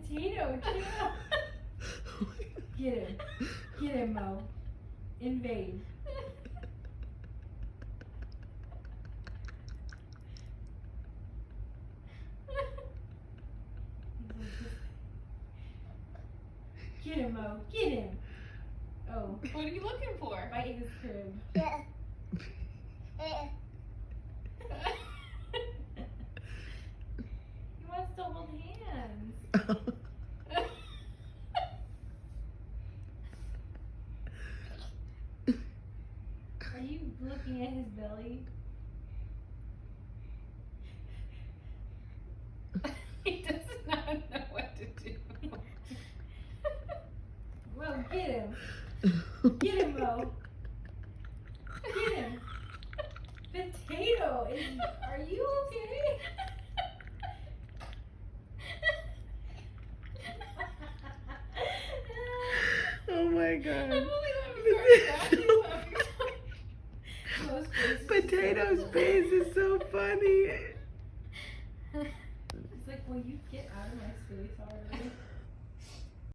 Potato, chill. Get him. Get him, Mo. Invade. Get him, Mo. Get him. Oh. What are you looking for? Right in his crib. He wants to hold hands. Are you looking at his belly? He does not know what to do. Well, get him. Get him, Mo. Get him. Potato, are you okay? Oh my god. I believe I'm Mo's face is Potato's so face is so funny. It's like, will you get out of my space already?